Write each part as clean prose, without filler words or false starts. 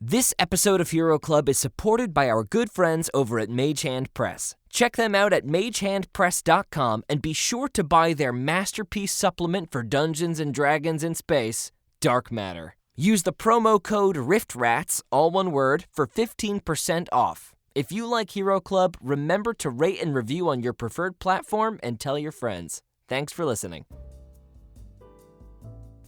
This episode of Hero Club is supported by our good friends over at Mage Hand Press. Check them out at magehandpress.com and be sure to buy their masterpiece supplement for Dungeons & Dragons in space, Dark Matter. Use the promo code RIFTRATS, all one word, for 15% off. If you like Hero Club, remember to rate and review on your preferred platform and tell your friends. Thanks for listening.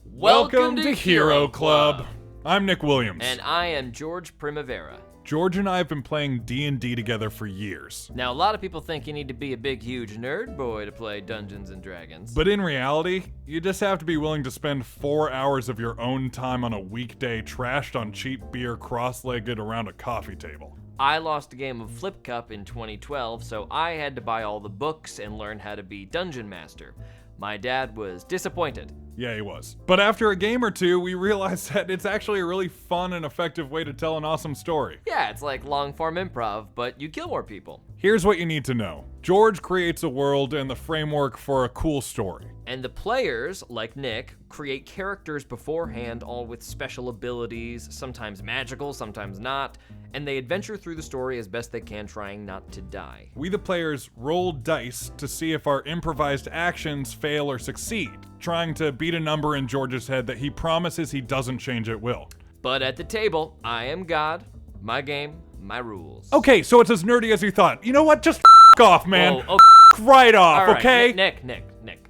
Welcome to Hero Club. I'm Nick Williams. And I am George Primavera. George and I have been playing D&D together for years. Now, a lot of people think you need to be a big, huge nerd boy to play Dungeons & Dragons. But in reality, you just have to be willing to spend 4 hours of your own time on a weekday trashed on cheap beer cross-legged around a coffee table. I lost a game of Flip Cup in 2012, so I had to buy all the books and learn how to be Dungeon Master. My dad was disappointed. Yeah, he was. But after a game or two, we realized that it's actually a really fun and effective way to tell an awesome story. Yeah, it's like long-form improv, but you kill more people. Here's what you need to know. George creates a world and the framework for a cool story. And the players, like Nick, create characters beforehand, all with special abilities, sometimes magical, sometimes not, and they adventure through the story as best they can, trying not to die. We, the players, roll dice to see if our improvised actions fail or succeed, trying to beat a number in George's head that he promises he doesn't change at will. But at the table, I am God, my game, my rules. Okay, so it's as nerdy as you thought. You know what? Just off, man. Oh, right off, all right, okay? Nick,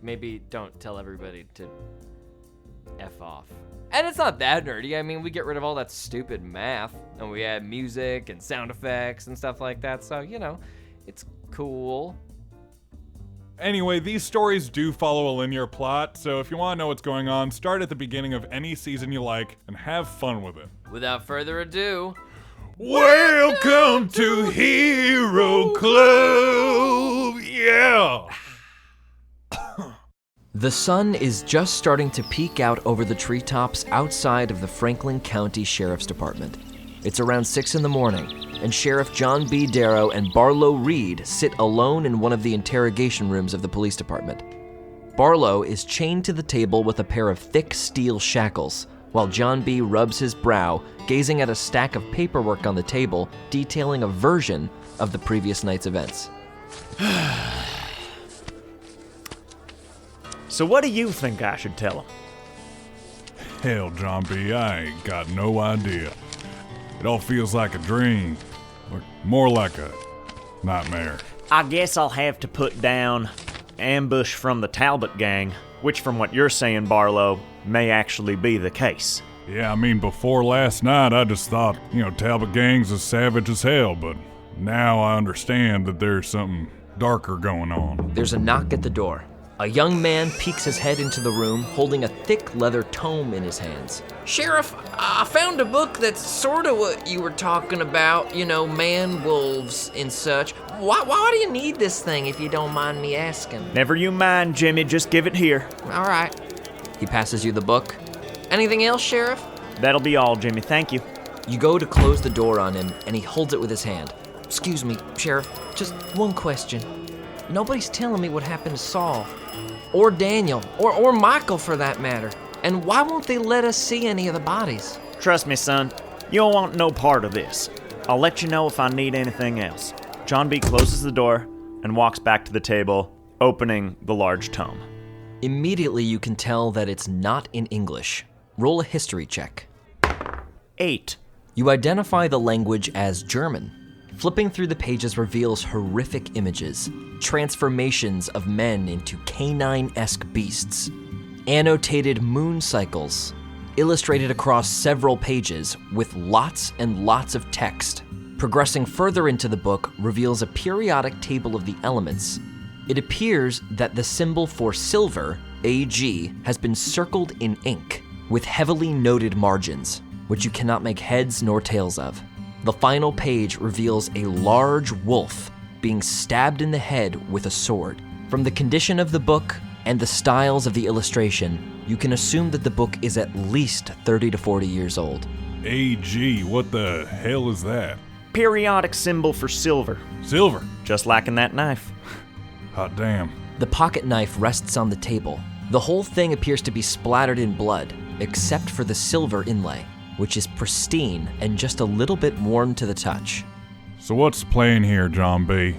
maybe don't tell everybody to F off. And it's not that nerdy. I mean, we get rid of all that stupid math, and we add music and sound effects and stuff like that, so, you know, it's cool. Anyway, these stories do follow a linear plot, so if you want to know what's going on, start at the beginning of any season you like and have fun with it. Without further ado, welcome to Hero Club! Yeah! The sun is just starting to peek out over the treetops outside of the Franklin County Sheriff's Department. It's around 6 in the morning, and Sheriff John B. Darrow and Barlowe Reed sit alone in one of the interrogation rooms of the police department. Barlowe is chained to the table with a pair of thick steel shackles, while John B. rubs his brow, gazing at a stack of paperwork on the table detailing a version of the previous night's events. So what do you think I should tell him? Hell, John B., I ain't got no idea. It all feels like a dream, or more like a nightmare. I guess I'll have to put down ambush from the Talbot Gang, which from what you're saying, Barlowe, may actually be the case. Yeah, I mean, before last night, I just thought, Talbot Gang's as savage as hell, but now I understand that there's something darker going on. There's a knock at the door. A young man peeks his head into the room, holding a thick leather tome in his hands. Sheriff, I found a book that's sort of what you were talking about, man-wolves and such. Why do you need this thing, if you don't mind me asking? Never you mind, Jimmy, just give it here. All right. He passes you the book. Anything else, Sheriff? That'll be all, Jimmy, thank you. You go to close the door on him, and he holds it with his hand. Excuse me, Sheriff, just one question. Nobody's telling me what happened to Saul, or Daniel, or Michael for that matter. And why won't they let us see any of the bodies? Trust me, son, you don't want no part of this. I'll let you know if I need anything else. John B. closes the door and walks back to the table, opening the large tome. Immediately you can tell that it's not in English. Roll a history check. 8. You identify the language as German. Flipping through the pages reveals horrific images, transformations of men into canine-esque beasts, annotated moon cycles, illustrated across several pages with lots and lots of text. Progressing further into the book reveals a periodic table of the elements. It appears that the symbol for silver, Ag, has been circled in ink with heavily noted margins, which you cannot make heads nor tails of. The final page reveals a large wolf being stabbed in the head with a sword. From the condition of the book and the styles of the illustration, you can assume that the book is at least 30 to 40 years old. AG, what the hell is that? Periodic symbol for silver. Silver? Just like in that knife. Hot damn. The pocket knife rests on the table. The whole thing appears to be splattered in blood, except for the silver inlay. which is pristine and just a little bit worn to the touch. So what's the plan here, John B?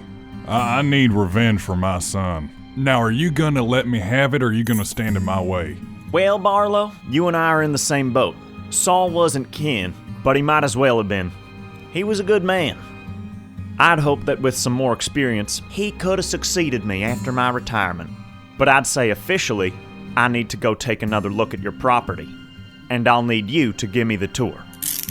I need revenge for my son. Now, are you gonna let me have it, or are you gonna stand in my way? Well, Barlow, you and I are in the same boat. Saul wasn't kin, but he might as well have been. He was a good man. I'd hoped that with some more experience, he could have succeeded me after my retirement. But I'd say officially, I need to go take another look at your property. And I'll need you to give me the tour.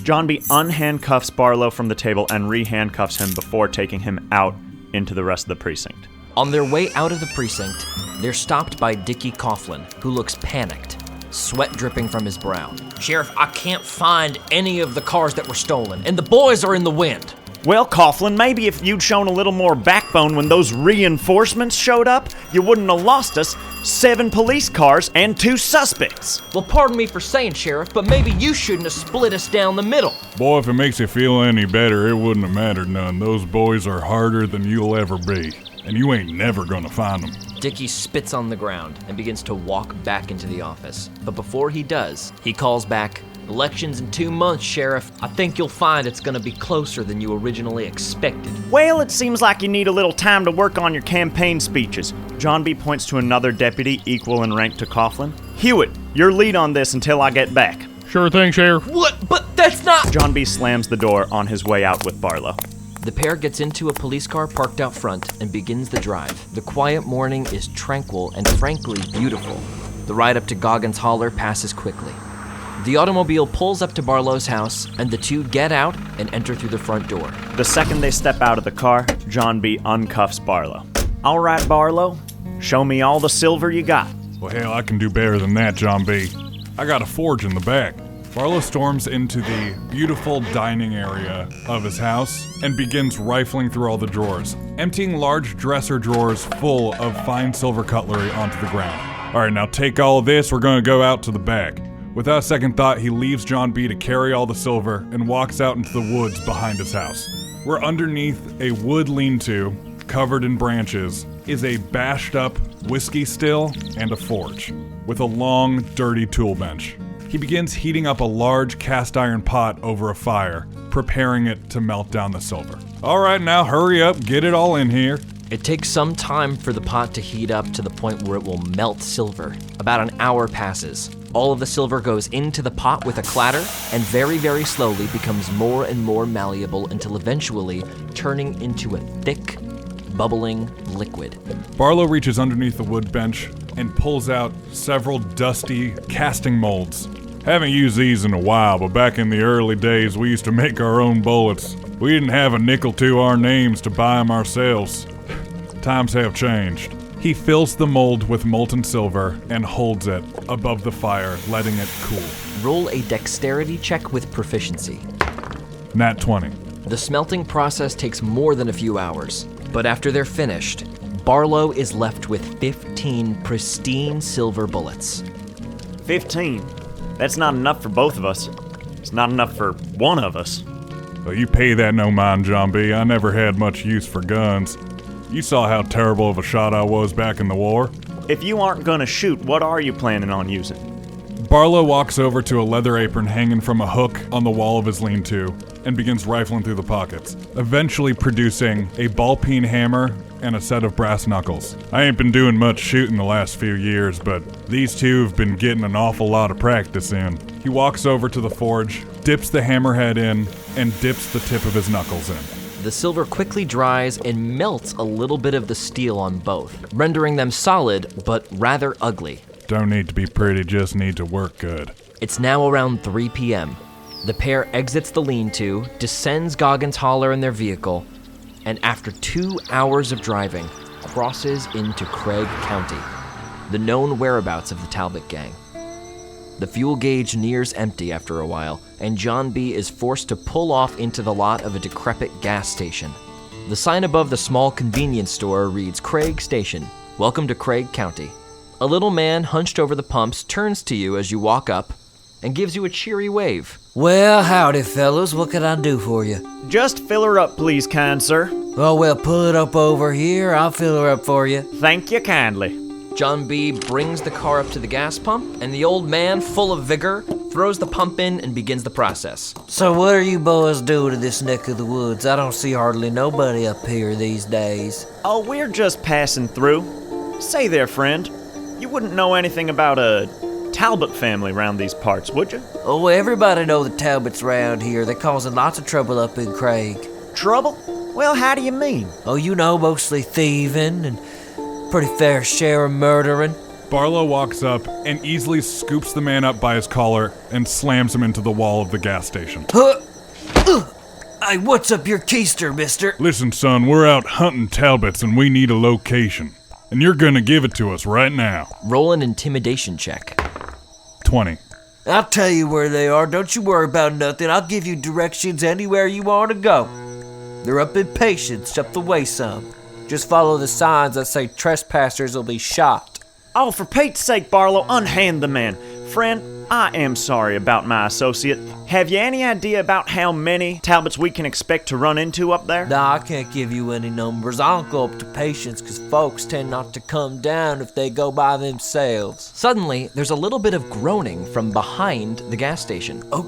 John B. unhandcuffs Barlow from the table and re-handcuffs him before taking him out into the rest of the precinct. On their way out of the precinct, they're stopped by Dickie Coughlin, who looks panicked, sweat dripping from his brow. "Sheriff, I can't find any of the cars that were stolen, and the boys are in the wind." Well, Coughlin, maybe if you'd shown a little more backbone when those reinforcements showed up, you wouldn't have lost us 7 police cars and 2 suspects. Well, pardon me for saying, Sheriff, but maybe you shouldn't have split us down the middle. Boy, if it makes you feel any better, it wouldn't have mattered none. Those boys are harder than you'll ever be, and you ain't never gonna find them. Dickie spits on the ground and begins to walk back into the office. But before he does, he calls back, "Election's in 2 months, Sheriff. I think you'll find it's gonna be closer than you originally expected." Well, it seems like you need a little time to work on your campaign speeches. John B. points to another deputy equal in rank to Coughlin. "Hewitt, your lead on this until I get back." Sure thing, Sheriff. What? But that's not... John B. slams the door on his way out with Barlow. The pair gets into a police car parked out front and begins the drive. The quiet morning is tranquil and frankly beautiful. The ride up to Goggins Holler passes quickly. The automobile pulls up to Barlow's house, and the two get out and enter through the front door. The second they step out of the car, John B. uncuffs Barlow. "All right, Barlow, show me all the silver you got." Well, hell, I can do better than that, John B. I got a forge in the back. Barlow storms into the beautiful dining area of his house and begins rifling through all the drawers, emptying large dresser drawers full of fine silver cutlery onto the ground. All right, now take all of this, we're gonna go out to the back. Without a second thought, he leaves John B. to carry all the silver and walks out into the woods behind his house, where underneath a wood lean-to, covered in branches, is a bashed-up whiskey still and a forge, with a long, dirty tool bench. He begins heating up a large cast-iron pot over a fire, preparing it to melt down the silver. All right, now hurry up, get it all in here. It takes some time for the pot to heat up to the point where it will melt silver. About an hour passes. All of the silver goes into the pot with a clatter and very, very slowly becomes more and more malleable until eventually turning into a thick, bubbling liquid. Barlow reaches underneath the wood bench and pulls out several dusty casting molds. Haven't used these in a while, but back in the early days we used to make our own bullets. We didn't have a nickel to our names to buy them ourselves. Times have changed. He fills the mold with molten silver and holds it above the fire, letting it cool. Roll a dexterity check with proficiency. Nat 20. The smelting process takes more than a few hours, but after they're finished, Barlow is left with 15 pristine silver bullets. 15? That's not enough for both of us. It's not enough for one of us. Well, you pay that no mind, John B. I never had much use for guns. You saw how terrible of a shot I was back in the war. If you aren't gonna shoot, what are you planning on using? Barlow walks over to a leather apron hanging from a hook on the wall of his lean-to and begins rifling through the pockets, eventually producing a ball-peen hammer and a set of brass knuckles. I ain't been doing much shooting the last few years, but these two have been getting an awful lot of practice in. He walks over to the forge, dips the hammerhead in, and dips the tip of his knuckles in. The silver quickly dries and melts a little bit of the steel on both, rendering them solid but rather ugly. Don't need to be pretty, just need to work good. It's now around 3 p.m. The pair exits the lean-to, descends Goggins Holler in their vehicle, and after 2 hours of driving, crosses into Craig County, the known whereabouts of the Talbot Gang. The fuel gauge nears empty after a while, and John B. is forced to pull off into the lot of a decrepit gas station. The sign above the small convenience store reads, "Craig Station. Welcome to Craig County." A little man hunched over the pumps turns to you as you walk up and gives you a cheery wave. Well, howdy, fellas. What can I do for you? Just fill her up, please, kind sir. Oh, well, pull it up over here. I'll fill her up for you. Thank you kindly. John B brings the car up to the gas pump, and the old man, full of vigor, throws the pump in and begins the process. So what are you boys doing in this neck of the woods? I don't see hardly nobody up here these days. Oh, we're just passing through. Say there, friend, you wouldn't know anything about a Talbot family around these parts, would you? Oh, everybody know the Talbots around here. They're causing lots of trouble up in Craig. Trouble? Well, how do you mean? Oh, you know, mostly thieving and pretty fair share of murdering. Barlowe walks up and easily scoops the man up by his collar and slams him into the wall of the gas station. Hey, what's up your keister, mister? Listen, son, we're out hunting Talbots and we need a location. And you're gonna give it to us right now. Roll an intimidation check. 20. I'll tell you where they are. Don't you worry about nothing. I'll give you directions anywhere you want to go. They're up in Patience, up the way some. Just follow the signs that say trespassers will be shot. Oh, for Pete's sake, Barlowe, unhand the man. Friend, I am sorry about my associate. Have you any idea about how many Talbots we can expect to run into up there? Nah, I can't give you any numbers. I don't go up to Patience because folks tend not to come down if they go by themselves. Suddenly, there's a little bit of groaning from behind the gas station. Oh,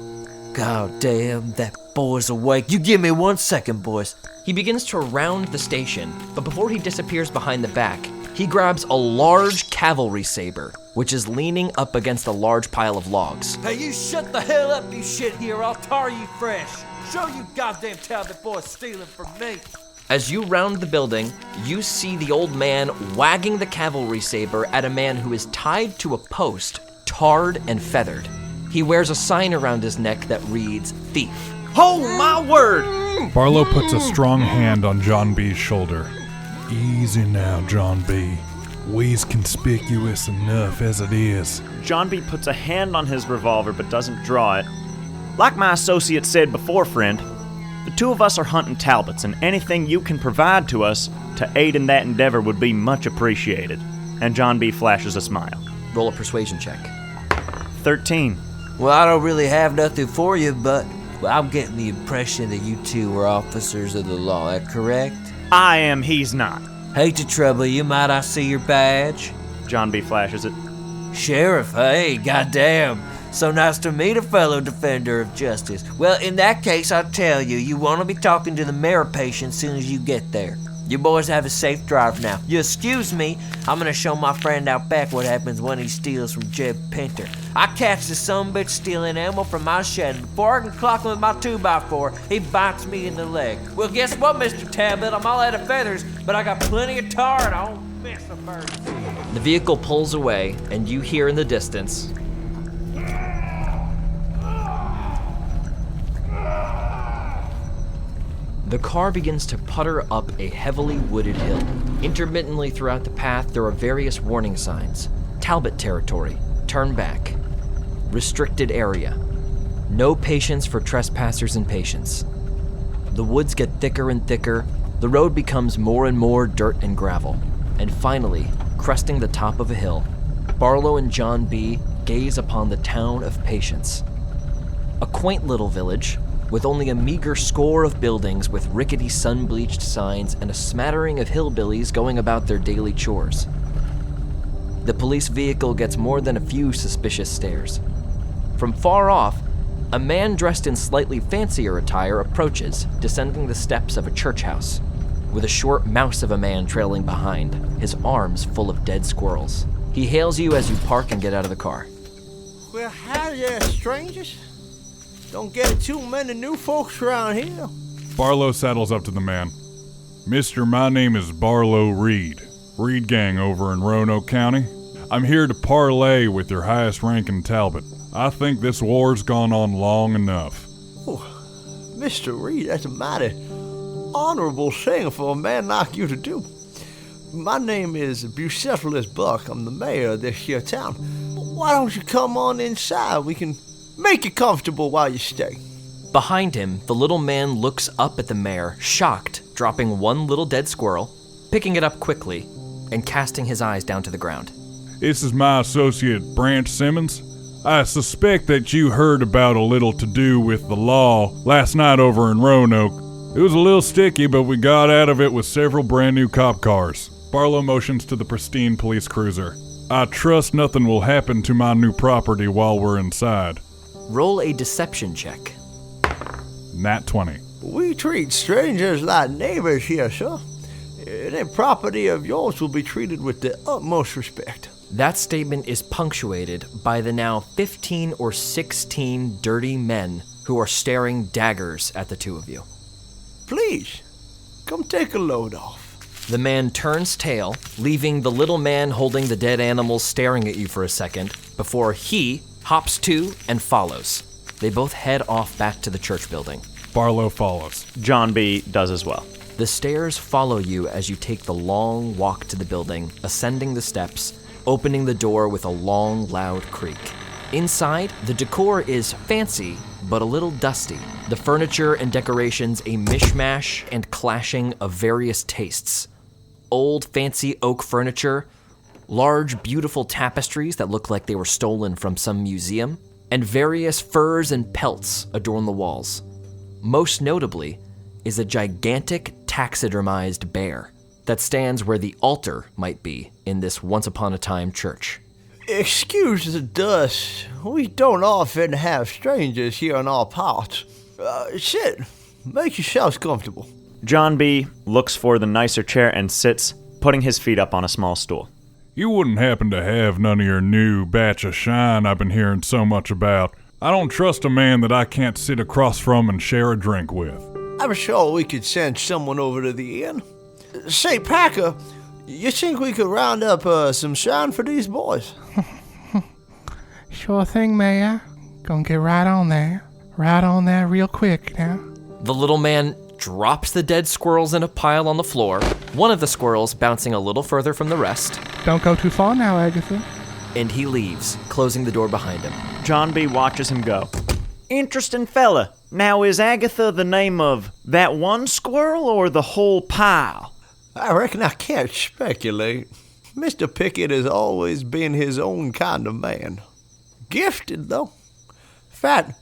god damn, that boy's awake. You give me 1 second, boys. He begins to round the station, but before he disappears behind the back, he grabs a large cavalry saber, which is leaning up against a large pile of logs. Hey, you shut the hell up, you shit here. I'll tar you fresh. Show you goddamn Talbot boys stealing from me. As you round the building, you see the old man wagging the cavalry saber at a man who is tied to a post, tarred and feathered. He wears a sign around his neck that reads, "Thief." Oh, my word! Barlowe puts a strong hand on John B's shoulder. Easy now, John B. We's conspicuous enough as it is. John B puts a hand on his revolver but doesn't draw it. Like my associate said before, friend, the two of us are hunting Talbots, and anything you can provide to us to aid in that endeavor would be much appreciated. And John B flashes a smile. Roll a persuasion check. 13. Well, I don't really have nothing for you, but I'm getting the impression that you two are officers of the law. That correct? I am, he's not. Hate to trouble you. Might I see your badge? John B flashes it. Sheriff, hey, goddamn. So nice to meet a fellow defender of justice. Well, in that case, I'll tell you, you want to be talking to the mayor patient as soon as you get there. You boys have a safe drive now. You excuse me, I'm gonna show my friend out back what happens when he steals from Jeb Pinter. I catch the sumbitch stealing ammo from my shed, and before I can clock him with my 2x4, he bites me in the leg. Well, guess what, Mr. Talbot? I'm all out of feathers, but I got plenty of tar and I won't miss a bird. The vehicle pulls away, and you hear in the distance, the car begins to putter up a heavily wooded hill. Intermittently throughout the path, there are various warning signs. Talbot territory, turn back. Restricted area. No patience for trespassers and patients. The woods get thicker and thicker. The road becomes more and more dirt and gravel. And finally, cresting the top of a hill, Barlowe and John B gaze upon the town of Patience. A quaint little village, with only a meager score of buildings with rickety sun-bleached signs and a smattering of hillbillies going about their daily chores. The police vehicle gets more than a few suspicious stares. From far off, a man dressed in slightly fancier attire approaches, descending the steps of a church house, with a short mouse of a man trailing behind, his arms full of dead squirrels. He hails you as you park and get out of the car. Well, howdy there, strangers. Don't get too many new folks around here. Barlowe saddles up to the man. Mister, my name is Barlowe Reed. Reed Gang over in Roanoke County. I'm here to parley with your highest ranking Talbot. I think this war's gone on long enough. Oh, Mr. Reed, that's a mighty honorable thing for a man like you to do. My name is Bucephalus Buck. I'm the mayor of this here town. Why don't you come on inside? We can make you comfortable while you stay. Behind him, the little man looks up at the mayor, shocked, dropping one little dead squirrel, picking it up quickly, and casting his eyes down to the ground. This is my associate, Branch Simmons. I suspect that you heard about a little to-do with the law last night over in Roanoke. It was a little sticky, but we got out of it with several brand new cop cars. Barlowe motions to the pristine police cruiser. I trust nothing will happen to my new property while we're inside. Roll a deception check. Nat 20. We treat strangers like neighbors here, sir. Any property of yours will be treated with the utmost respect. That statement is punctuated by the now 15 or 16 dirty men who are staring daggers at the two of you. Please, come take a load off. The man turns tail, leaving the little man holding the dead animals staring at you for a second, before he hops to and follows. They both head off back to the church building. Barlowe follows. John B. does as well. The stairs follow you as you take the long walk to the building, ascending the steps, opening the door with a long, loud creak. Inside, the decor is fancy, but a little dusty. The furniture and decorations a mishmash and clashing of various tastes. Old, fancy oak furniture, large, beautiful tapestries that look like they were stolen from some museum, and various furs and pelts adorn the walls. Most notably is a gigantic taxidermized bear that stands where the altar might be in this once-upon-a-time church. Excuse the dust. We don't often have strangers here in our parts. Sit. Make yourselves comfortable. John B. looks for the nicer chair and sits, putting his feet up on a small stool. You wouldn't happen to have none of your new batch of shine I've been hearing so much about. I don't trust a man that I can't sit across from and share a drink with. I'm sure we could send someone over to the inn. Say, Packer, you think we could round up some shine for these boys? Sure thing, Mayor. Gonna get right on there. Right on there real quick now. The little man drops the dead squirrels in a pile on the floor, one of the squirrels bouncing a little further from the rest, Don't go too far now, Agatha. and he leaves, closing the door behind him. John B. watches him go. Interesting fella. Now, is Agatha the name of that one squirrel or the whole pile? I reckon I can't speculate. Mr. Pickett has always been his own kind of man. Gifted, though. In fact,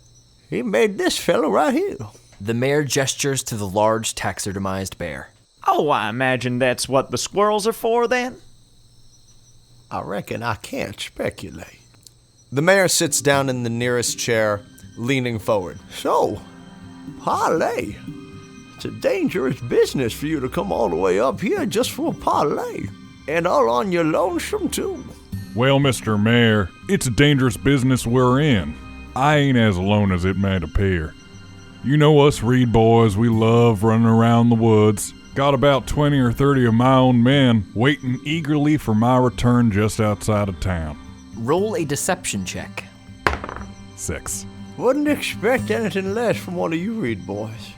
he made this fellow right here. The mayor gestures to the large taxidermized bear. Oh, I imagine that's what the squirrels are for, then? I reckon I can't speculate. The mayor sits down in the nearest chair, leaning forward. So, parlay. It's a dangerous business for you to come all the way up here just for a parlay. And all on your lonesome, too. Well, Mr. Mayor, it's a dangerous business we're in. I ain't as alone as it might appear. You know us Reed boys, we love running around the woods. Got about 20 or 30 of my own men waiting eagerly for my return just outside of town. Roll a deception check. 6. Wouldn't expect anything less from one of you Reed boys.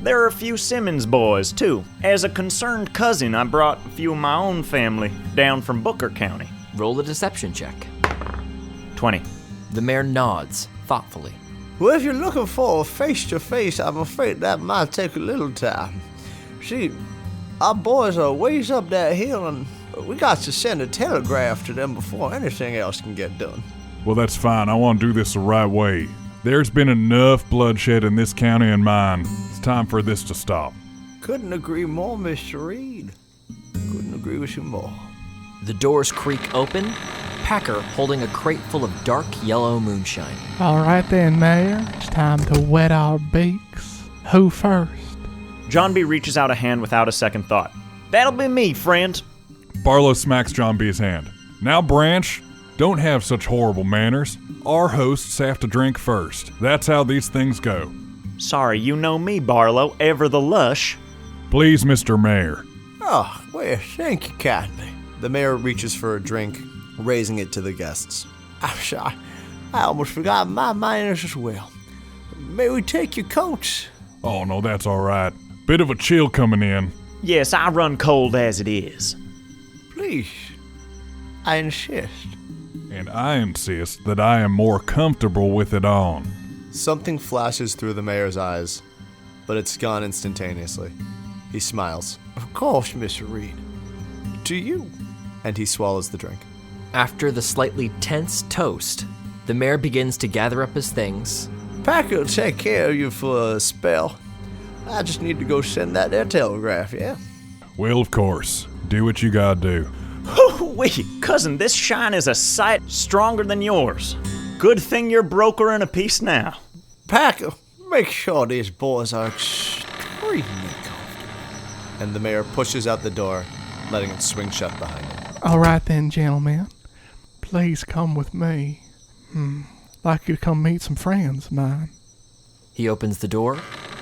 There are a few Simmons boys, too. As a concerned cousin, I brought a few of my own family down from Booker County. Roll a deception check. 20. The mayor nods thoughtfully. Well, if you're looking for a face-to-face, I'm afraid that might take a little time. See, our boys are ways up that hill, and we got to send a telegraph to them before anything else can get done. Well, that's fine. I want to do this the right way. There's been enough bloodshed in this county and mine. It's time for this to stop. Couldn't agree more, Mr. Reed. Couldn't agree with you more. The doors creak open, Packer holding a crate full of dark yellow moonshine. All right then, Mayor. It's time to wet our beaks. Who first? John B. reaches out a hand without a second thought. That'll be me, friend. Barlowe smacks John B's hand. Now, Branch, don't have such horrible manners. Our hosts have to drink first. That's how these things go. Sorry, you know me, Barlowe, ever the lush. Please, Mr. Mayor. Oh, well, thank you kindly. The mayor reaches for a drink, raising it to the guests. I'm sorry. I almost forgot my manners as well. May we take your coats? Oh, no, that's all right. Bit of a chill coming in. Yes, I run cold as it is. Please. I insist. And I insist that I am more comfortable with it on. Something flashes through the mayor's eyes, but it's gone instantaneously. He smiles. Of course, Mr. Reed. To you. And he swallows the drink. After the slightly tense toast, the mayor begins to gather up his things. Packer will take care of you for a spell. I just need to go send that there telegraph, yeah? Well, of course. Do what you gotta do. Hoo-wee, cousin, this shine is a sight stronger than yours. Good thing you're broker in a piece now. Packer, make sure these boys are extremely comfortable. And the mayor pushes out the door, letting it swing shut behind him. All right then, gentlemen. Please come with me. Like you to come meet some friends of mine. He opens the door.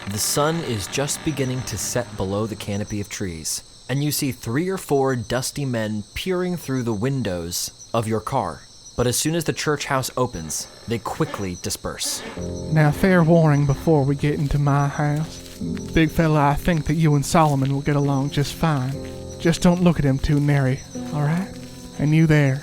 The sun is just beginning to set below the canopy of trees, and you see 3 or 4 dusty men peering through the windows of your car. But as soon as the church house opens, they quickly disperse. Now, fair warning before we get into my house. Big fella, I think that you and Solomon will get along just fine. Just don't look at him too nary, all right? And you there,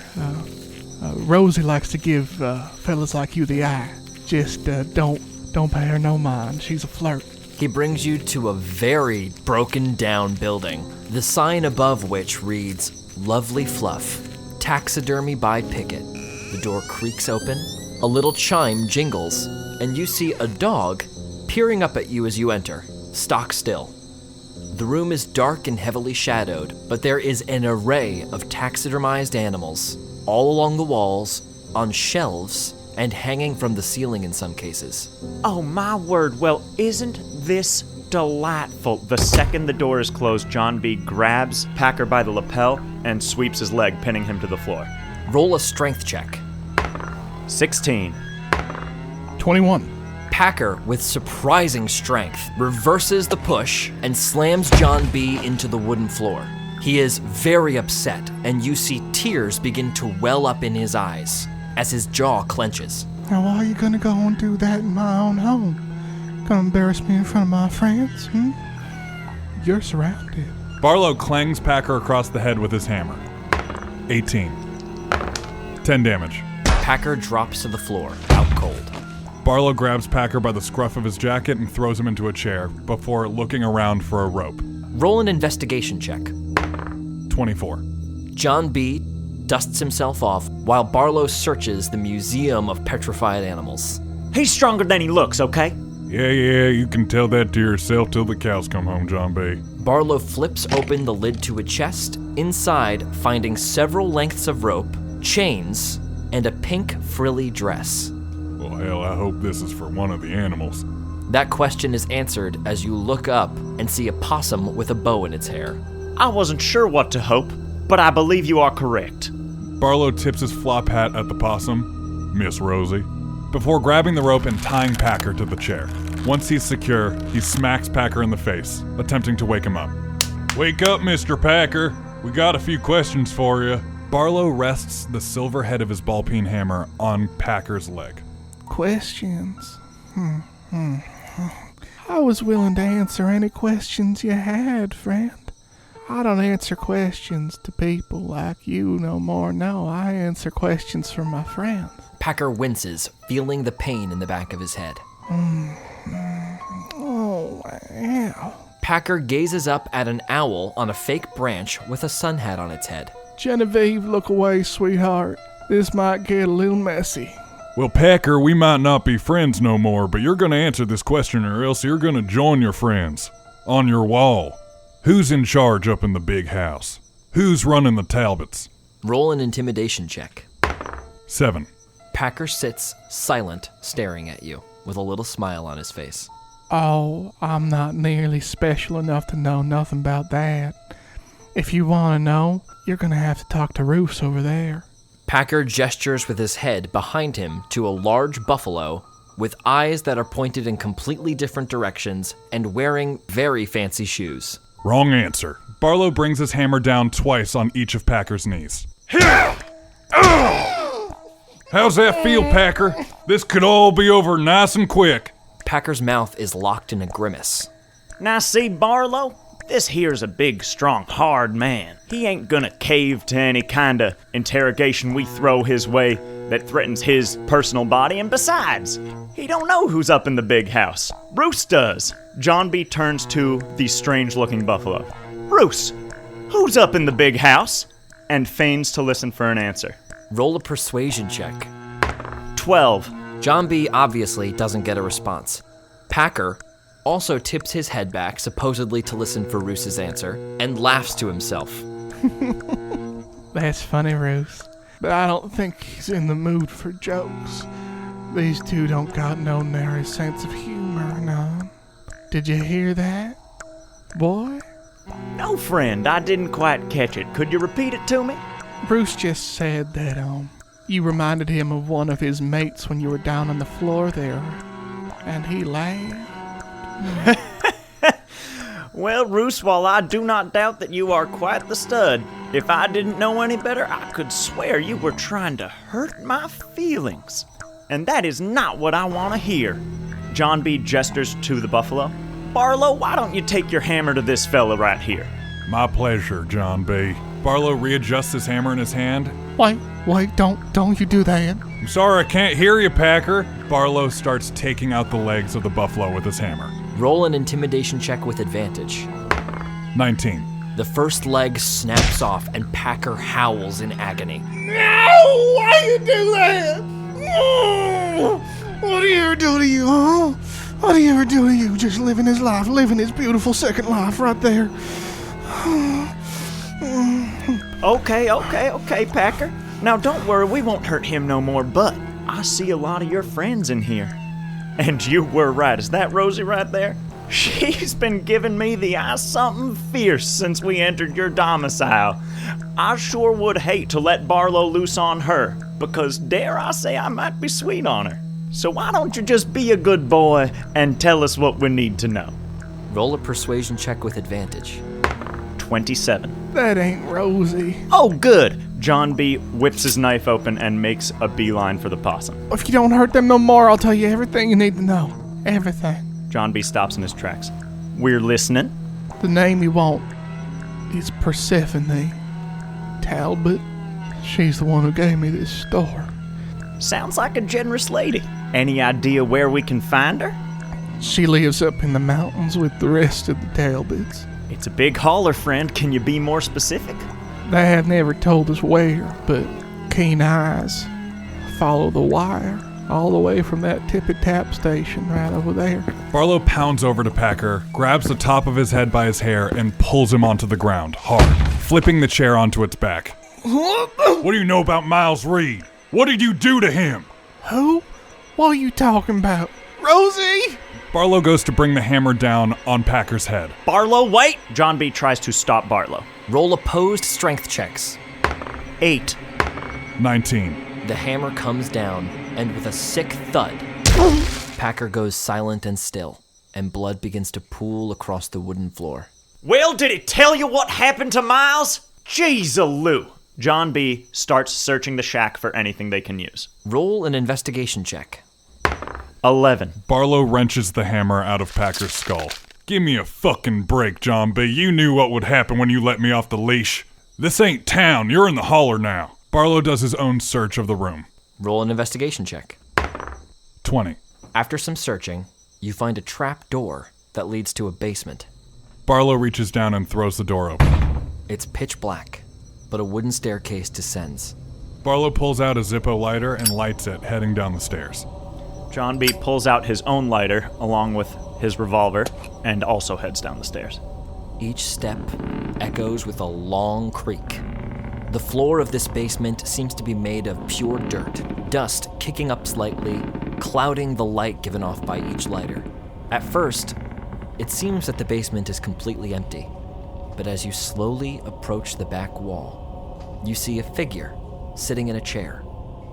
Rosie likes to give fellas like you the eye. Just don't pay her no mind. She's a flirt. He brings you to a very broken down building, the sign above which reads, Lovely Fluff, Taxidermy by Pickett. The door creaks open, a little chime jingles, and you see a dog peering up at you as you enter, stock still. The room is dark and heavily shadowed, but there is an array of taxidermized animals, all along the walls, on shelves, and hanging from the ceiling in some cases. Oh, my word. Well, isn't this delightful? The second the door is closed, John B. grabs Packer by the lapel and sweeps his leg, pinning him to the floor. Roll a strength check. 16. 21. Packer, with surprising strength, reverses the push and slams John B. into the wooden floor. He is very upset, and you see tears begin to well up in his eyes as his jaw clenches. Now, why are you gonna go and do that in my own home? Gonna embarrass me in front of my friends, You're surrounded. Barlowe clangs Packer across the head with his hammer. 18. 10 damage. Packer drops to the floor, out cold. Barlowe grabs Packer by the scruff of his jacket and throws him into a chair before looking around for a rope. Roll an investigation check. 24. John B. dusts himself off while Barlowe searches the Museum of Petrified Animals. He's stronger than he looks, okay? Yeah, you can tell that to yourself till the cows come home, John B. Barlowe flips open the lid to a chest, inside finding several lengths of rope, chains, and a pink frilly dress. Well, hell, I hope this is for one of the animals. That question is answered as you look up and see a possum with a bow in its hair. I wasn't sure what to hope, but I believe you are correct. Barlowe tips his flop hat at the possum, Miss Rosie, before grabbing the rope and tying Packer to the chair. Once he's secure, he smacks Packer in the face, attempting to wake him up. Wake up, Mr. Packer. We got a few questions for you. Barlowe rests the silver head of his ball-peen hammer on Packer's leg. Questions? I was willing to answer any questions you had, friend. I don't answer questions to people like you no more. No, I answer questions for my friends. Packer winces, feeling the pain in the back of his head. Oh, wow. Packer gazes up at an owl on a fake branch with a sun hat on its head. Genevieve, look away, sweetheart. This might get a little messy. Well, Packer, we might not be friends no more, but you're gonna answer this question or else you're gonna join your friends. On your wall. Who's in charge up in the big house? Who's running the Talbots? Roll an intimidation check. 7. Packer sits silent, staring at you, with a little smile on his face. Oh, I'm not nearly special enough to know nothing about that. If you want to know, you're going to have to talk to Roos over there. Packer gestures with his head behind him to a large buffalo with eyes that are pointed in completely different directions and wearing very fancy shoes. Wrong answer. Barlowe brings his hammer down twice on each of Packer's knees. How's that feel, Packer? This could all be over nice and quick. Packer's mouth is locked in a grimace. Now see, Barlowe, this here's a big, strong, hard man. He ain't gonna cave to any kinda interrogation we throw his way that threatens his personal body, and besides, he don't know who's up in the big house. Roos does. John B. turns to the strange-looking buffalo. Roos, who's up in the big house? And feigns to listen for an answer. Roll a persuasion check. 12. John B. obviously doesn't get a response. Packer also tips his head back, supposedly to listen for Roos's answer, and laughs to himself. That's funny, Ruth. But I don't think he's in the mood for jokes. These two don't got no nary sense of humor, none. Did you hear that, boy? No, friend, I didn't quite catch it. Could you repeat it to me? Bruce just said that, you reminded him of one of his mates when you were down on the floor there. And he laughed. Well, Roos, while I do not doubt that you are quite the stud, if I didn't know any better, I could swear you were trying to hurt my feelings. And that is not what I want to hear. John B. gestures to the buffalo. Barlow, why don't you take your hammer to this fella right here? My pleasure, John B. Barlow readjusts his hammer in his hand. Wait, don't you do that. I'm sorry, I can't hear you, Packer. Barlow starts taking out the legs of the buffalo with his hammer. Roll an intimidation check with advantage. 19. The first leg snaps off and Packer howls in agony. No! Why you do that? No! What do you ever do to you, huh? What do you ever do to you? Just living his life, living his beautiful second life right there. Okay, Packer. Now don't worry, we won't hurt him no more, but I see a lot of your friends in here. And you were right. Is that Rosie right there? She's been giving me the eye something fierce since we entered your domicile. I sure would hate to let Barlow loose on her, because dare I say I might be sweet on her. So why don't you just be a good boy and tell us what we need to know? Roll a persuasion check with advantage. 27. That ain't Rosie. Oh, good. John B. whips his knife open and makes a beeline for the possum. If you don't hurt them no more, I'll tell you everything you need to know. Everything. John B. stops in his tracks. We're listening. The name you want is Persephone Talbot. She's the one who gave me this store. Sounds like a generous lady. Any idea where we can find her? She lives up in the mountains with the rest of the Talbots. It's a big holler, friend. Can you be more specific? They have never told us where, but keen eyes follow the wire all the way from that tippy-tap station right over there. Barlow pounds over to Packer, grabs the top of his head by his hair, and pulls him onto the ground, hard, flipping the chair onto its back. What do you know about Miles Reed? What did you do to him? Who? What are you talking about? Rosie! Barlow goes to bring the hammer down on Packer's head. Barlow, wait! John B. tries to stop Barlow. Roll opposed strength checks. 8. 19. The hammer comes down, and with a sick thud, Packer goes silent and still, and blood begins to pool across the wooden floor. Well, did it tell you what happened to Miles? Jeez-a-loo. John B. starts searching the shack for anything they can use. Roll an investigation check. 11. Barlow wrenches the hammer out of Packer's skull. Give me a fucking break, John B. You knew what would happen when you let me off the leash. This ain't town. You're in the holler now. Barlow does his own search of the room. Roll an investigation check. 20. After some searching, you find a trap door that leads to a basement. Barlow reaches down and throws the door open. It's pitch black, but a wooden staircase descends. Barlow pulls out a Zippo lighter and lights it, heading down the stairs. John B. pulls out his own lighter along with his revolver and also heads down the stairs. Each step echoes with a long creak. The floor of this basement seems to be made of pure dirt, dust kicking up slightly, clouding the light given off by each lighter. At first, it seems that the basement is completely empty, but as you slowly approach the back wall, you see a figure sitting in a chair.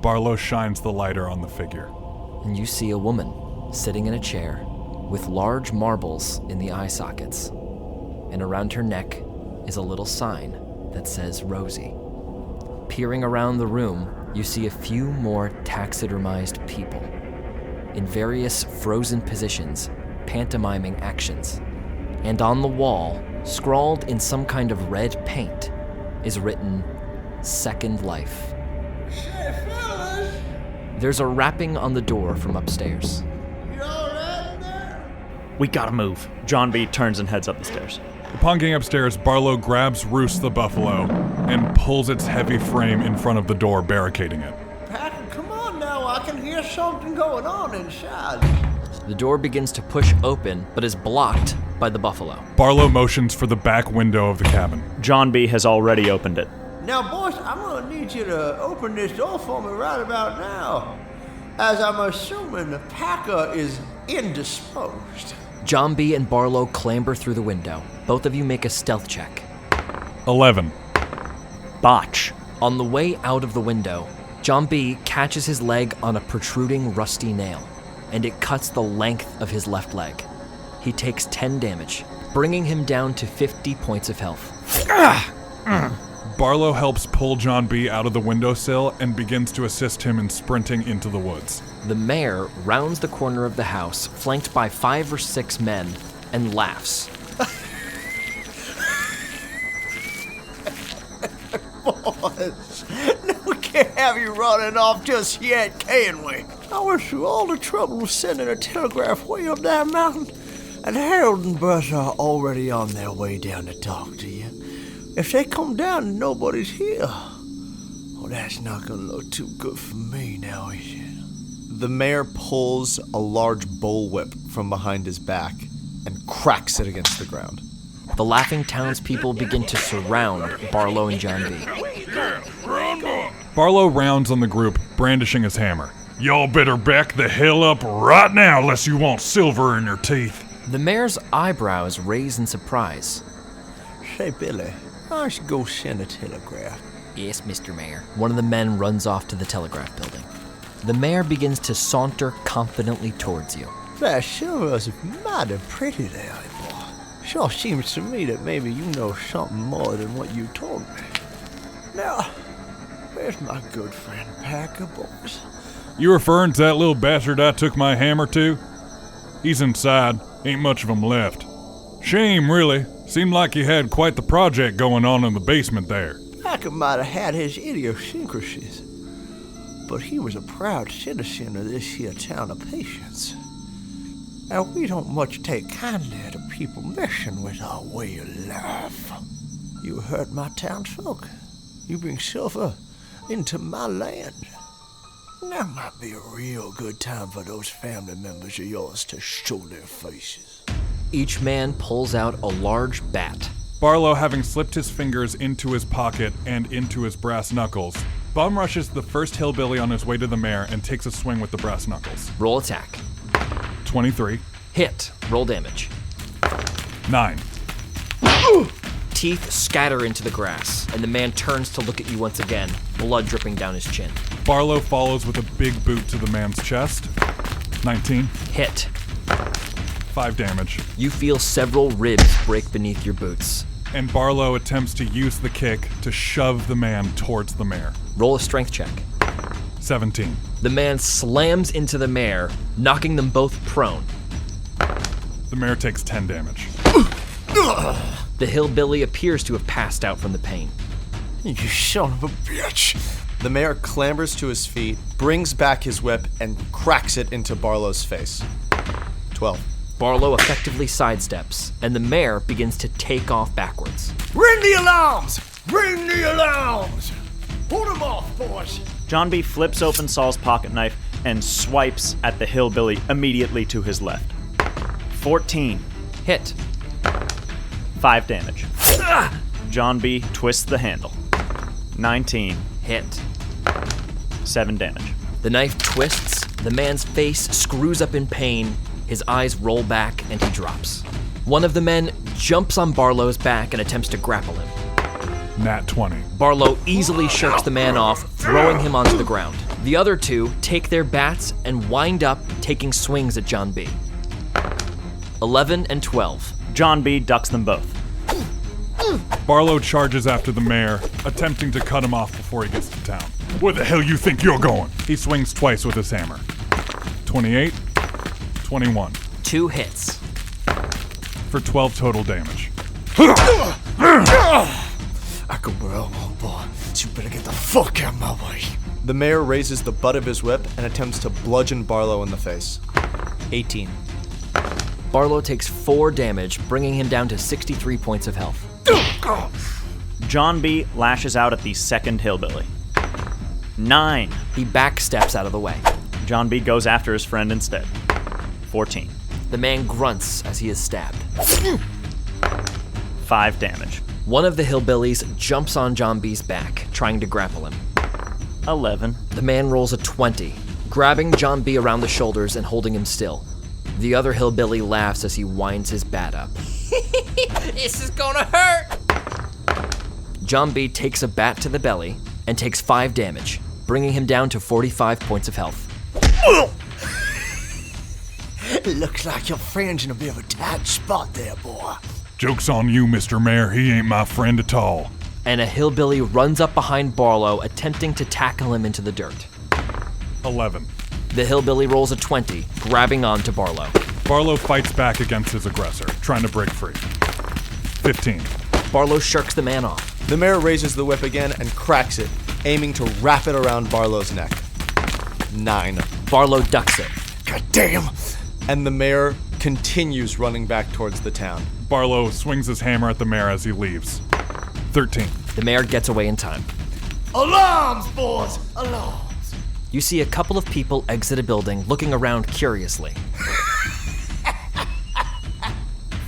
Barlow shines the lighter on the figure. And you see a woman sitting in a chair with large marbles in the eye sockets. And around her neck is a little sign that says Rosie. Peering around the room, you see a few more taxidermized people in various frozen positions, pantomiming actions. And on the wall, scrawled in some kind of red paint, is written, Second Life. There's a rapping on the door from upstairs. We gotta move. John B. turns and heads up the stairs. Upon getting upstairs, Barlow grabs Roos the buffalo and pulls its heavy frame in front of the door, barricading it. Packer, come on now. I can hear something going on inside. The door begins to push open, but is blocked by the buffalo. Barlowe motions for the back window of the cabin. John B. has already opened it. Now, boys, I'm gonna need you to open this door for me right about now, as I'm assuming the packer is indisposed. John B. and Barlowe clamber through the window. Both of you make a stealth check. 11. Botch. On the way out of the window, John B. catches his leg on a protruding rusty nail, and it cuts the length of his left leg. He takes 10 damage, bringing him down to 50 points of health. Barlowe helps pull John B. out of the windowsill and begins to assist him in sprinting into the woods. The mayor rounds the corner of the house, flanked by 5 or 6 men, and laughs. Boys, we can't have you running off just yet, can we? I went through all the trouble of sending a telegraph way up that mountain, and Harold and Buzz are already on their way down to talk to you. If they come down and nobody's here, well, that's not gonna look too good for me now, is it? The mayor pulls a large bullwhip from behind his back and cracks it against the ground. The laughing townspeople begin to surround Barlowe and John B. Barlowe rounds on the group, brandishing his hammer. Y'all better back the hell up right now unless you want silver in your teeth. The mayor's eyebrows raise in surprise. Say, Billy, I should go send a telegraph. Yes, Mr. Mayor. One of the men runs off to the telegraph building. The mayor begins to saunter confidently towards you. That sure is mighty pretty there, boy. Sure seems to me that maybe you know something more than what you told me. Now, where's my good friend Packer, boys? You referring to that little bastard I took my hammer to? He's inside. Ain't much of him left. Shame, really. Seemed like he had quite the project going on in the basement there. Packer might have had his idiosyncrasies, but he was a proud citizen of this here town of Patience. And we don't much take kindly to people messing with our way of life. You hurt my townsfolk. You bring silver into my land. That might be a real good time for those family members of yours to show their faces. Each man pulls out a large bat. Barlowe, having slipped his fingers into his pocket and into his brass knuckles, bum rushes the first hillbilly on his way to the mayor and takes a swing with the brass knuckles. Roll attack. 23. Hit. Roll damage. 9. Teeth scatter into the grass, and the man turns to look at you once again, blood dripping down his chin. Barlowe follows with a big boot to the man's chest. 19. Hit. 5 damage. You feel several ribs break beneath your boots. And Barlowe attempts to use the kick to shove the man towards the mayor. Roll a strength check. 17. The man slams into the mare, knocking them both prone. The mayor takes 10 damage. The hillbilly appears to have passed out from the pain. You son of a bitch. The mayor clambers to his feet, brings back his whip, and cracks it into Barlowe's face. 12. Barlowe effectively sidesteps, and the mare begins to take off backwards. Ring the alarms! Ring the alarms! Hold them off, boys! John B. flips open Saul's pocket knife and swipes at the hillbilly immediately to his left. 14. Hit. 5 damage. John B. twists the handle. 19. Hit. 7 damage. The knife twists, the man's face screws up in pain, his eyes roll back, and he drops. One of the men jumps on Barlowe's back and attempts to grapple him. Nat 20. Barlowe easily shirks the man off, throwing him onto the ground. The other two take their bats and wind up taking swings at John B. 11 and 12. John B. ducks them both. Barlowe charges after the mayor, attempting to cut him off before he gets to town. Where the hell you think you're going? He swings twice with his hammer. 28, 21. 2 hits. For 12 total damage. I could well, boy. You better get the fuck out of my way. The mayor raises the butt of his whip and attempts to bludgeon Barlowe in the face. 18. Barlowe takes 4 damage, bringing him down to 63 points of health. John B. lashes out at the second hillbilly. 9. He backsteps out of the way. John B. goes after his friend instead. 14. The man grunts as he is stabbed. 5 damage. One of the hillbillies jumps on John B's back, trying to grapple him. 11. The man rolls a 20, grabbing John B around the shoulders and holding him still. The other hillbilly laughs as he winds his bat up. This is gonna hurt! John B takes a bat to the belly and takes 5 damage, bringing him down to 45 points of health. Looks like your friend's in a bit of a tight spot there, boy. Joke's on you, Mr. Mayor. He ain't my friend at all. And a hillbilly runs up behind Barlow, attempting to tackle him into the dirt. 11. The hillbilly rolls a 20, grabbing on to Barlow. Barlow fights back against his aggressor, trying to break free. 15. Barlow shirks the man off. The mayor raises the whip again and cracks it, aiming to wrap it around Barlow's neck. 9. Barlow ducks it. God damn! And the mayor continues running back towards the town. Barlow swings his hammer at the mayor as he leaves. 13. The mayor gets away in time. Alarms, boys! Alarms! You see a couple of people exit a building, looking around curiously.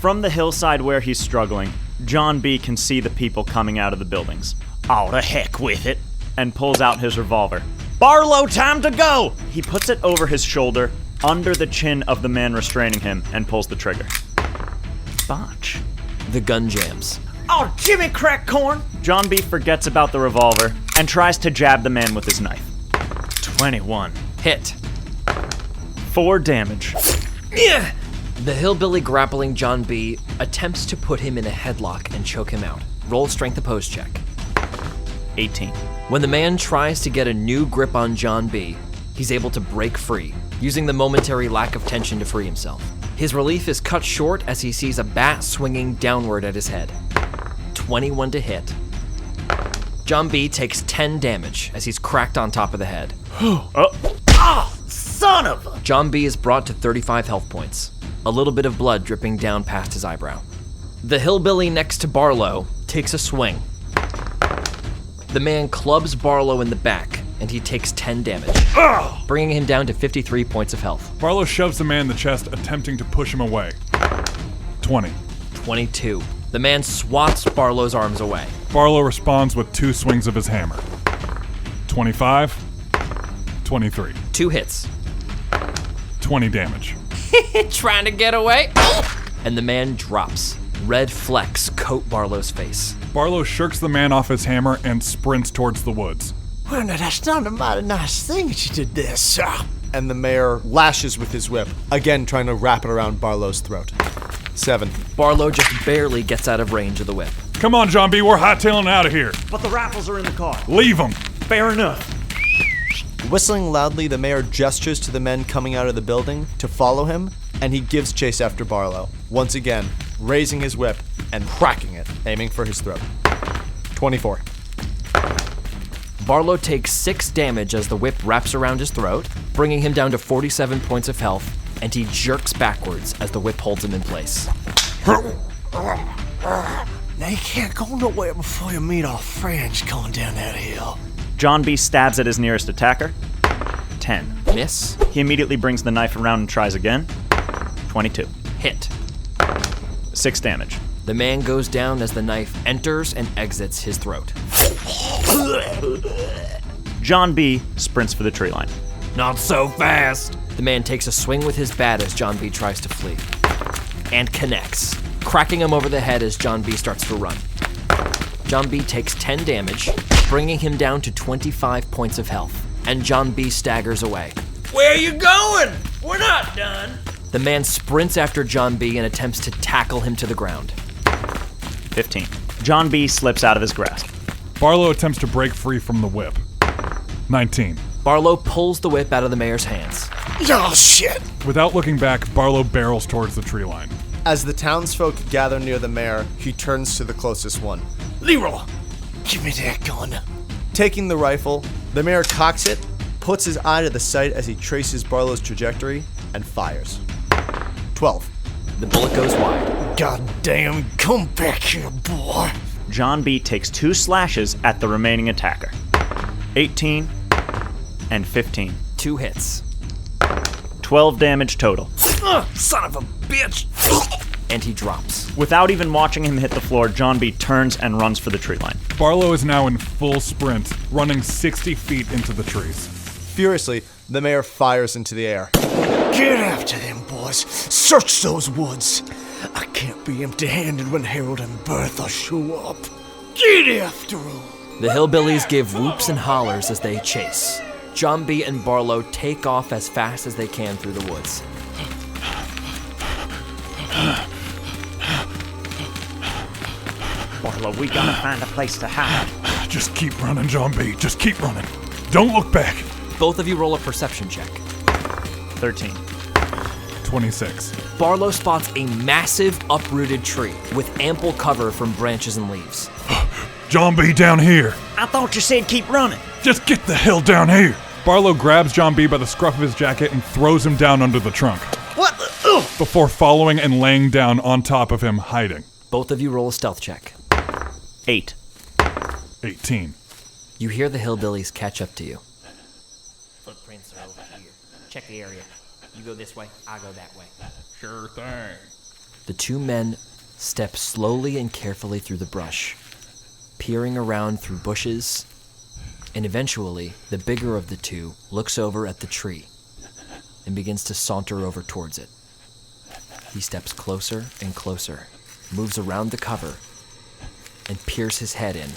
From the hillside where he's struggling, John B can see the people coming out of the buildings. Oh, to heck with it! And pulls out his revolver. Barlow, time to go! He puts it over his shoulder, under the chin of the man restraining him, and pulls the trigger. Botch. The gun jams. Oh, Jimmy Crackcorn! John B forgets about the revolver and tries to jab the man with his knife. 21. Hit. 4 damage. The hillbilly grappling John B attempts to put him in a headlock and choke him out. Roll strength opposed check. 18. When the man tries to get a new grip on John B, he's able to break free, using the momentary lack of tension to free himself. His relief is cut short as he sees a bat swinging downward at his head. 21 to hit. John B takes 10 damage as he's cracked on top of the head. Son of a... John B is brought to 35 health points, a little bit of blood dripping down past his eyebrow. The hillbilly next to Barlow takes a swing. The man clubs Barlow in the back, and he takes 10 damage, bringing him down to 53 points of health. Barlow shoves the man in the chest, attempting to push him away. 20. 22. The man swats Barlow's arms away. Barlow responds with 2 swings of his hammer. 25. 23. 2 hits. 20 damage. Trying to get away? And the man drops. Red flecks coat Barlow's face. Barlow shirks the man off his hammer and sprints towards the woods. Well, now, that's not a mighty nice thing that you did there, sir. And the mayor lashes with his whip, again trying to wrap it around Barlow's throat. 7. Barlow just barely gets out of range of the whip. Come on, John B., we're hightailing out of here. But the rifles are in the car. Leave them. Fair enough. Whistling loudly, the mayor gestures to the men coming out of the building to follow him, and he gives chase after Barlow, once again, raising his whip and cracking it, aiming for his throat. 24. Barlow takes 6 damage as the whip wraps around his throat, bringing him down to 47 points of health, and he jerks backwards as the whip holds him in place. Now, you can't go nowhere before you meet our friends going down that hill. John B stabs at his nearest attacker. 10. Miss. He immediately brings the knife around and tries again. 22. Hit. 6 damage. The man goes down as the knife enters and exits his throat. John B sprints for the tree line. Not so fast. The man takes a swing with his bat as John B tries to flee. And connects, cracking him over the head as John B starts to run. John B takes 10 damage, bringing him down to 25 points of health, and John B staggers away. Where are you going? We're not done. The man sprints after John B and attempts to tackle him to the ground. 15. John B slips out of his grasp. Barlow attempts to break free from the whip. 19. Barlow pulls the whip out of the mayor's hands. Oh, shit! Without looking back, Barlow barrels towards the tree line. As the townsfolk gather near the mayor, he turns to the closest one. Leroy, give me that gun. Taking the rifle, the mayor cocks it, puts his eye to the sight as he traces Barlow's trajectory, and fires. 12. The bullet goes wide. God damn, come back here, boy. John B takes 2 slashes at the remaining attacker. 18 and 15. 2 hits. 12 damage total. Son of a bitch! And he drops. Without even watching him hit the floor, John B. turns and runs for the tree line. Barlowe is now in full sprint, running 60 feet into the trees. Furiously, the mayor fires into the air. Get after them, boys. Search those woods. I can't be empty-handed when Harold and Bertha show up. Get after them. The hillbillies give whoops and hollers as they chase. John B. and Barlowe take off as fast as they can through the woods. Barlowe, we gotta find a place to hide. Just keep running, John B. Just keep running. Don't look back. Both of you roll a perception check. 13. 26. Barlowe spots a massive uprooted tree with ample cover from branches and leaves. John B. down here. I thought you said keep running. Just get the hell down here. Barlowe grabs John B. by the scruff of his jacket and throws him down under the trunk. What the? Before following and laying down on top of him, hiding. Both of you roll a stealth check. 8. 18. You hear the hillbillies catch up to you. Footprints are over here. Check the area. You go this way, I go that way. Sure thing. The two men step slowly and carefully through the brush, peering around through bushes, and eventually, the bigger of the two looks over at the tree and begins to saunter over towards it. He steps closer and closer, moves around the cover, and peers his head in,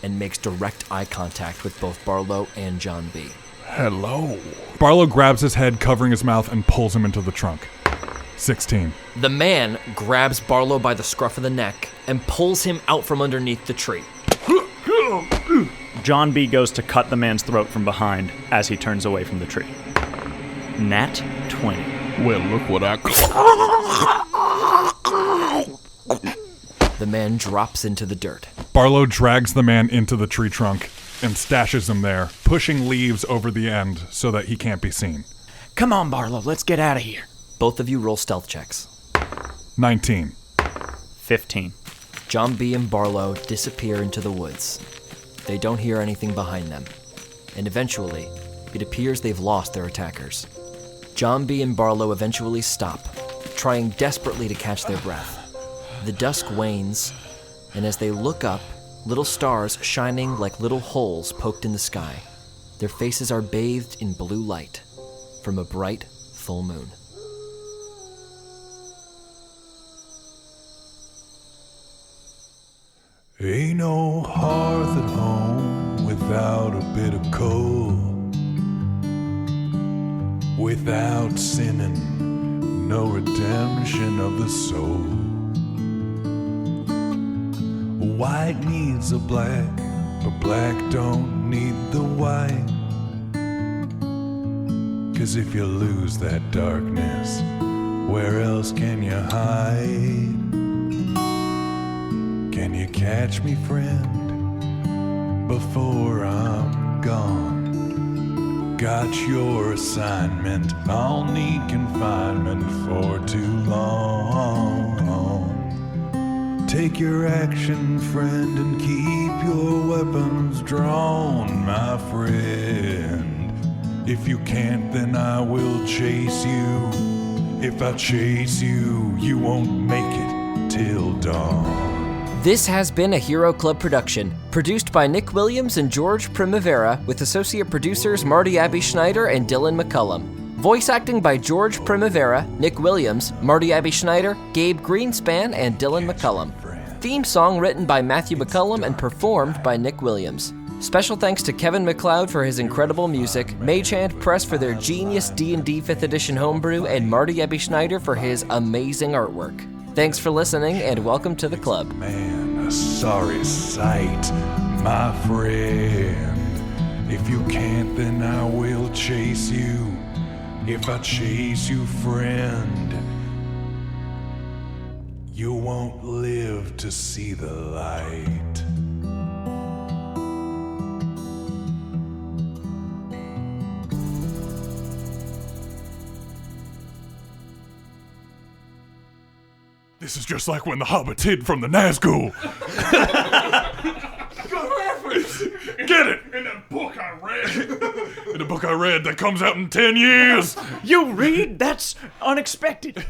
and makes direct eye contact with both Barlowe and John B. Hello. Barlowe grabs his head, covering his mouth, and pulls him into the trunk. 16. The man grabs Barlowe by the scruff of the neck and pulls him out from underneath the tree. John B. goes to cut the man's throat from behind as he turns away from the tree. Nat 20. Well, look what I... The man drops into the dirt. Barlowe drags the man into the tree trunk and stashes him there, pushing leaves over the end so that he can't be seen. Come on, Barlowe, let's get out of here. Both of you roll stealth checks. 19. 15. John B. and Barlowe disappear into the woods. They don't hear anything behind them, and eventually, it appears they've lost their attackers. John B. and Barlowe eventually stop, trying desperately to catch their breath. The dusk wanes, and as they look up, little stars shining like little holes poked in the sky. Their faces are bathed in blue light from a bright, full moon. Ain't no hearth at home without a bit of coal. Without sinning, no redemption of the soul. White needs a black, but black don't need the white. 'Cause if you lose that darkness, where else can you hide? Can you catch me, friend, before I'm gone? Got your assignment, I'll need confinement for too long. Take your action, friend, and keep your weapons drawn, my friend. If you can't, then I will chase you. If I chase you, you won't make it till dawn. This has been a Hero Club production, produced by Nick Williams and George Primavera, with associate producers Marty Abbey Schneider and Dylan McCullum. Voice acting by George Primavera, Nick Williams, Marty Abbey Schneider, Gabe Greenspan, and Dylan McCullum. Theme song written by Matthew McCullum and performed by Nick Williams. Special thanks to Kevin MacLeod for his incredible music, Mage Hand Press for their genius D&D 5th edition homebrew, and Marty Abbey Schneider for his amazing artwork. Thanks for listening, and welcome to the club. Man, a sorry sight, my friend. If you can't, then I will chase you. If I chase you, friend, you won't live to see the light. This is just like when the hobbits hid from the Nazgul. Good reference. Get it? In that book I read. a book I read that comes out in 10 years. You read? That's unexpected.